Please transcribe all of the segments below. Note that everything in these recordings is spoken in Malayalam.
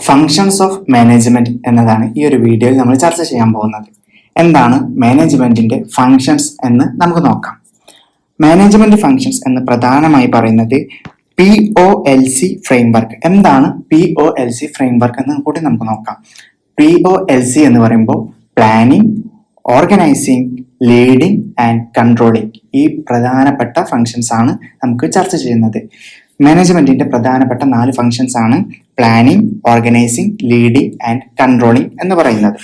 ഫങ്ഷൻസ് ഓഫ് മാനേജ്മെന്റ് എന്നതാണ് ഈ ഒരു വീഡിയോയിൽ നമ്മൾ ചർച്ച ചെയ്യാൻ പോകുന്നത്. എന്താണ് മാനേജ്മെന്റിന്റെ ഫങ്ഷൻസ് എന്ന് നമുക്ക് നോക്കാം. മാനേജ്മെന്റ് ഫങ്ഷൻസ് എന്ന് പ്രധാനമായി പറയുന്നത് POLC ഫ്രെയിംവർക്ക്. എന്താണ് POLC ഫ്രെയിംവർക്ക് എന്ന് കൂടി നമുക്ക് നോക്കാം. POLC എന്ന് പറയുമ്പോൾ planning, organising, leading and controlling. ഈ പ്രധാനപ്പെട്ട ഫങ്ഷൻസ് ആണ് നമുക്ക് ചർച്ച ചെയ്യുന്നത്. മാനേജ്മെന്റിന്റെ പ്രധാനപ്പെട്ട 4 ഫങ്ഷൻസ് ആണ് planning, organising, leading and controlling എന്ന് പറയുന്നത്.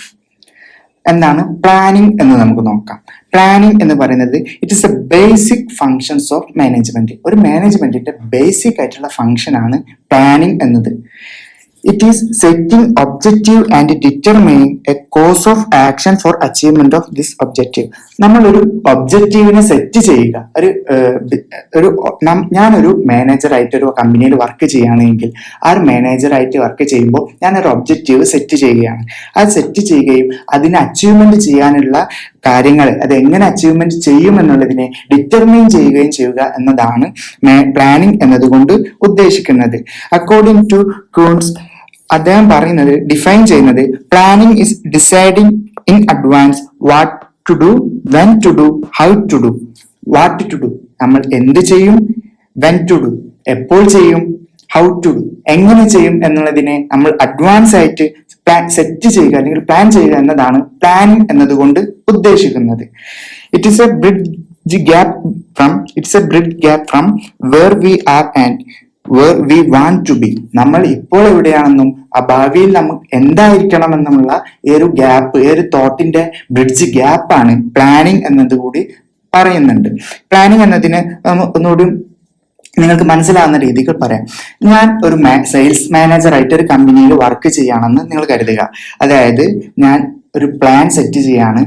എന്താണ് പ്ലാനിങ് എന്ന് നമുക്ക് നോക്കാം. പ്ലാനിങ് എന്ന് പറയുന്നത് it is A basic functions of management. ഒരു മാനേജ്മെന്റിന്റെ ബേസിക് ആയിട്ടുള്ള ഫങ്ഷൻ ആണ് പ്ലാനിങ് എന്നത്. It is setting objective and determining A course of action for achievement of this objective. നമ്മളൊരു ഒബ്ജക്റ്റീവിനെ സെറ്റ് ചെയ്യുക. ഞാനൊരു മാനേജറായിട്ട് ഒരു കമ്പനിയിൽ വർക്ക് ചെയ്യുകയാണെങ്കിൽ ആ ഒരു മാനേജറായിട്ട് വർക്ക് ചെയ്യുമ്പോൾ ഞാനൊരു ഒബ്ജക്റ്റീവ് സെറ്റ് ചെയ്യുകയാണ്. അത് സെറ്റ് ചെയ്യുകയും അതിനെ അച്ചീവ്മെന്റ് ചെയ്യാനുള്ള കാര്യങ്ങൾ അത് എങ്ങനെ അച്ചീവ്മെന്റ് ചെയ്യും എന്നുള്ളതിനെ ഡിറ്റർമൈൻ ചെയ്യുകയും ചെയ്യുക എന്നതാണ് പ്ലാനിങ് എന്നതുകൊണ്ട് ഉദ്ദേശിക്കുന്നത്. അക്കോർഡിംഗ് ടു കൂൺസ്, അദ്ദേഹം പറയുന്നത്, ഡിഫൈൻ ചെയ്യുന്നത്, planning is deciding in advance what to do, when to do, how to do. What to do, നമ്മൾ എന്ത് ചെയ്യും, വെൻ ടു ഡു, എപ്പോൾ ചെയ്യും, ഹൗ ടു ഡു, എങ്ങനെ ചെയ്യും എന്നുള്ളതിനെ നമ്മൾ അഡ്വാൻസ് ആയിട്ട് സെറ്റ് ചെയ്യുക അല്ലെങ്കിൽ പ്ലാൻ ചെയ്യുക എന്നതാണ് പ്ലാനിങ് എന്നതുകൊണ്ട് ഉദ്ദേശിക്കുന്നത്. It is a bridge gap from where we are and where we want to be. നമ്മൾ ഇപ്പോൾ എവിടെയാണെന്നും ആ ഭാവിയിൽ നമുക്ക് എന്തായിരിക്കണം എന്നുമുള്ള ഈ ഒരു ഗ്യാപ്പ്, ഈ ഒരു തോട്ടിന്റെ ബ്രിഡ്ജ് ഗ്യാപ്പാണ് പ്ലാനിങ് എന്നത് കൂടി പറയുന്നുണ്ട്. പ്ലാനിങ് എന്നതിന് ഒന്നുകൂടി നിങ്ങൾക്ക് മനസ്സിലാവുന്ന രീതിക്ക് പറയാം. ഞാൻ ഒരു സെയിൽസ് മാനേജർ ആയിട്ട് ഒരു കമ്പനിയിൽ വർക്ക് ചെയ്യുകയാണെന്ന് നിങ്ങൾ കരുതുക. അതായത് ഞാൻ ഒരു പ്ലാൻ സെറ്റ് ചെയ്യാണ്.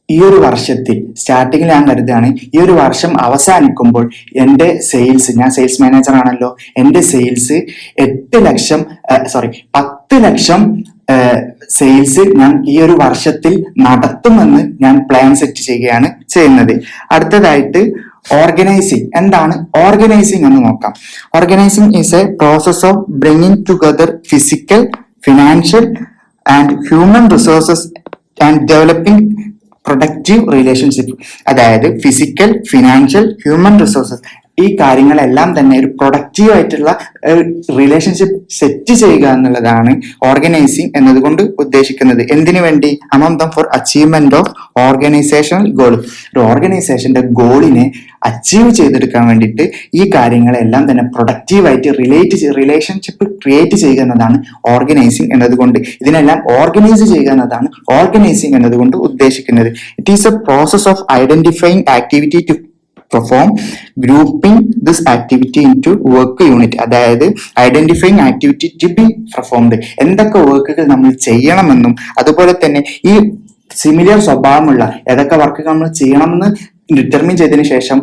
ഈ ഒരു വർഷത്തിൽ സ്റ്റാർട്ടിങ്ങിൽ ഞാൻ കരുതുകയാണ്, ഈ ഒരു വർഷം അവസാനിക്കുമ്പോൾ എൻ്റെ സെയിൽസ്, ഞാൻ സെയിൽസ് മാനേജർ ആണല്ലോ, എൻ്റെ സെയിൽസ് 10 ലക്ഷം സെയിൽസ് ഞാൻ ഈ ഒരു വർഷത്തിൽ നടത്തുമെന്ന് ഞാൻ പ്ലാൻ സെറ്റ് ചെയ്യുകയാണ് ചെയ്യുന്നത്. അടുത്തതായിട്ട് ഓർഗനൈസിങ്. എന്താണ് ഓർഗനൈസിങ് എന്ന് നോക്കാം. Organising is a process of bringing together physical, financial and human resources and developing productive relationship. അതായത് ഫിസിക്കൽ, ഫിനാൻഷ്യൽ, ഹ്യൂമൻ റിസോഴ്സസ്, ഈ കാര്യങ്ങളെല്ലാം തന്നെ ഒരു പ്രൊഡക്റ്റീവ് ആയിട്ടുള്ള റിലേഷൻഷിപ്പ് സെറ്റ് ചെയ്യുക എന്നുള്ളതാണ് ഓർഗനൈസിങ് എന്നതുകൊണ്ട് ഉദ്ദേശിക്കുന്നത്. എന്തിനു വേണ്ടി? Among them for achievement of organisational goal. ഒരു ഓർഗനൈസേഷന്റെ ഗോളിനെ അച്ചീവ് ചെയ്തെടുക്കാൻ വേണ്ടിയിട്ട് ഈ കാര്യങ്ങളെല്ലാം തന്നെ പ്രൊഡക്റ്റീവായിട്ട് റിലേഷൻഷിപ്പ് ക്രിയേറ്റ് ചെയ്യുക എന്നതാണ് ഓർഗനൈസിങ് എന്നതുകൊണ്ട്. ഇതിനെല്ലാം ഓർഗനൈസ് ചെയ്യുക എന്നതാണ് ഓർഗനൈസിങ് എന്നതുകൊണ്ട് ഉദ്ദേശിക്കുന്നത്. It is a process of identifying activity to perform, grouping this activity into work unit. അതായത് identifying activity to be performed, എന്തൊക്കെ വർക്കുകൾ നമ്മൾ ചെയ്യണമെന്നും അതുപോലെ തന്നെ ഈ സിമിലർ സ്വഭാവമുള്ള ഏതൊക്കെ വർക്കുകൾ നമ്മൾ ചെയ്യണമെന്ന് ഡിറ്റർമിൻ ചെയ്തതിനു ശേഷം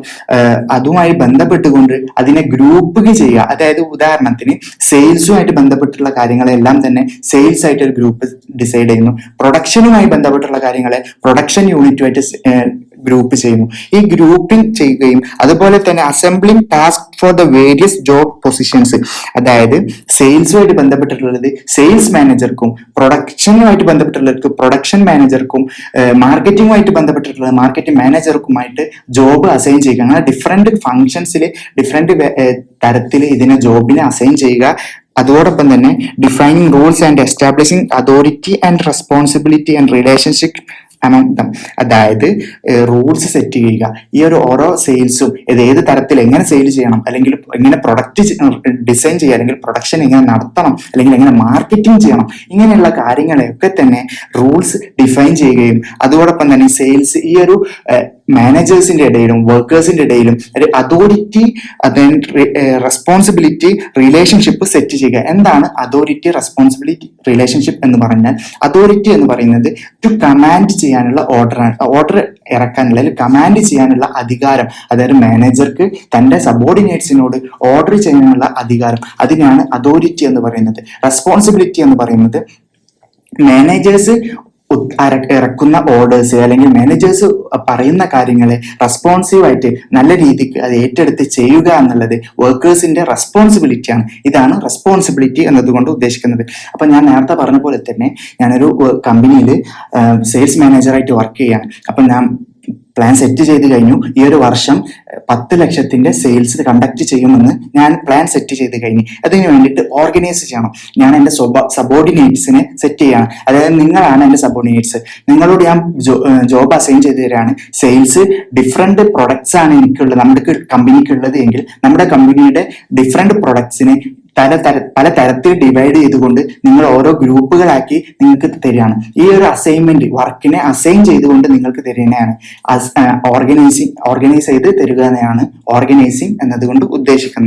അതുമായി ബന്ധപ്പെട്ടുകൊണ്ട് അതിനെ ഗ്രൂപ്പ് ചെയ്യുക. അതായത് ഉദാഹരണത്തിന് സെയിൽസുമായിട്ട് ബന്ധപ്പെട്ടുള്ള കാര്യങ്ങളെല്ലാം തന്നെ സെയിൽസ് ആയിട്ട് ഒരു ഗ്രൂപ്പ് ഡിസൈഡ് ചെയ്യുന്നു. പ്രൊഡക്ഷനുമായി ബന്ധപ്പെട്ടുള്ള കാര്യങ്ങളെ പ്രൊഡക്ഷൻ യൂണിറ്റുമായിട്ട് ഗ്രൂപ്പ് ചെയ്യുന്നു. ഈ ഗ്രൂപ്പിംഗ് ചെയ്യുകയും അതുപോലെ തന്നെ assembling task for the various job positions. അതായത് സെയിൽസുമായിട്ട് ബന്ധപ്പെട്ടിട്ടുള്ളത് സെയിൽസ് മാനേജർക്കും, പ്രൊഡക്ഷനുമായിട്ട് ബന്ധപ്പെട്ടുള്ളവർക്ക് പ്രൊഡക്ഷൻ മാനേജർക്കും, മാർക്കറ്റിംഗുമായിട്ട് ബന്ധപ്പെട്ടിട്ടുള്ളത് മാർക്കറ്റിംഗ് മാനേജർക്കുമായിട്ട് ജോബ് അസൈൻ ചെയ്യുക. അങ്ങനെ ഡിഫറെന്റ് ഫങ്ഷൻസിൽ ഡിഫറെന്റ് തരത്തിൽ ഇതിനെ ജോബിനെ അസൈൻ ചെയ്യുക. അതോടൊപ്പം തന്നെ defining rules and establishing authority and responsibility and relationship among them. അതായത് റൂൾസ് സെറ്റ് ചെയ്യുക. ഈ ഒരു ഓരോ സെയിൽസും ഏത് തരത്തിൽ എങ്ങനെ സെയിൽ ചെയ്യണം, അല്ലെങ്കിൽ എങ്ങനെ പ്രൊഡക്റ്റ് ഡിസൈൻ ചെയ്യുക, അല്ലെങ്കിൽ പ്രൊഡക്ഷൻ എങ്ങനെ നടത്തണം, അല്ലെങ്കിൽ എങ്ങനെ മാർക്കറ്റിംഗ് ചെയ്യണം, ഇങ്ങനെയുള്ള കാര്യങ്ങളെയൊക്കെ തന്നെ റൂൾസ് ഡിഫൈൻ ചെയ്യുകയും അതോടൊപ്പം തന്നെ സെയിൽസ് ഈ ഒരു മാനേജേഴ്സിന്റെ ഇടയിലും വർക്കേഴ്സിന്റെ ഇടയിലും ഒരു അതോറിറ്റി റെസ്പോൺസിബിലിറ്റി റിലേഷൻഷിപ്പ് സെറ്റ് ചെയ്യുക. എന്താണ് അതോറിറ്റി റെസ്പോൺസിബിലിറ്റി റിലേഷൻഷിപ്പ് എന്ന് പറഞ്ഞാൽ? അതോറിറ്റി എന്ന് പറയുന്നത് ടു കമാൻഡ് ചെയ്യാനുള്ള ഓർഡർ ഇറക്കാനുള്ള അല്ലെങ്കിൽ കമാൻഡ് ചെയ്യാനുള്ള അധികാരം. അതായത് മാനേജർക്ക് തന്റെ സബോർഡിനേറ്റ്സിനോട് ഓർഡർ ചെയ്യാനുള്ള അധികാരം, അതിനാണ് അതോറിറ്റി എന്ന് പറയുന്നത്. റെസ്പോൺസിബിലിറ്റി എന്ന് പറയുന്നത് മാനേജേഴ്സ് ഇറക്കുന്ന ഓർഡേഴ്സ് അല്ലെങ്കിൽ മാനേജേഴ്സ് പറയുന്ന കാര്യങ്ങളെ റെസ്പോൺസീവായിട്ട് നല്ല രീതിക്ക് അത് ഏറ്റെടുത്ത് ചെയ്യുക എന്നുള്ളത് വർക്കേഴ്സിന്റെ റെസ്പോൺസിബിലിറ്റിയാണ്. ഇതാണ് റെസ്പോൺസിബിലിറ്റി എന്നതുകൊണ്ട് ഉദ്ദേശിക്കുന്നത്. അപ്പൊ ഞാൻ നേരത്തെ പറഞ്ഞ പോലെ തന്നെ ഞാനൊരു കമ്പനിയിൽ സെയിൽസ് മാനേജറായിട്ട് വർക്ക് ചെയ്യാണ്. അപ്പൊ ഞാൻ പ്ലാൻ സെറ്റ് ചെയ്ത് കഴിഞ്ഞു. ഈ ഒരു വർഷം 10 ലക്ഷത്തിന്റെ സെയിൽസ് കണ്ടക്ട് ചെയ്യുമെന്ന് ഞാൻ പ്ലാൻ സെറ്റ് ചെയ്ത് കഴിഞ്ഞു. അതിന് വേണ്ടിയിട്ട് ഓർഗനൈസ് ചെയ്യണം. ഞാൻ എൻ്റെ സബോർഡിനേറ്റ്സിനെ സെറ്റ് ചെയ്യണം. അതായത് നിങ്ങളാണ് എൻ്റെ സബോർഡിനേറ്റ്സ്. നിങ്ങളോട് ഞാൻ ജോബ് അസൈൻ ചെയ്ത് തരാണ്. സെയിൽസ് ഡിഫറെന്റ് പ്രൊഡക്ട്സ് ആണ് എനിക്കുള്ളത്, നമ്മുടെ കമ്പനിക്കുള്ളത് എങ്കിൽ നമ്മുടെ കമ്പനിയുടെ ഡിഫറെന്റ് പ്രൊഡക്ട്സിനെ പല തരത്തിൽ ഡിവൈഡ് ചെയ്തുകൊണ്ട് നിങ്ങൾ ഓരോ ഗ്രൂപ്പുകളാക്കി നിങ്ങൾക്ക് തരികയാണ്. ഈ ഒരു അസൈൻമെന്റ് വർക്കിനെ അസൈൻ ചെയ്തുകൊണ്ട് നിങ്ങൾക്ക് തരുന്നതാണ് ഓർഗനൈസ് ചെയ്ത് തരിക എന്നാണ് ഓർഗനൈസിങ് എന്നതുകൊണ്ട് ഉദ്ദേശിക്കുന്നത്.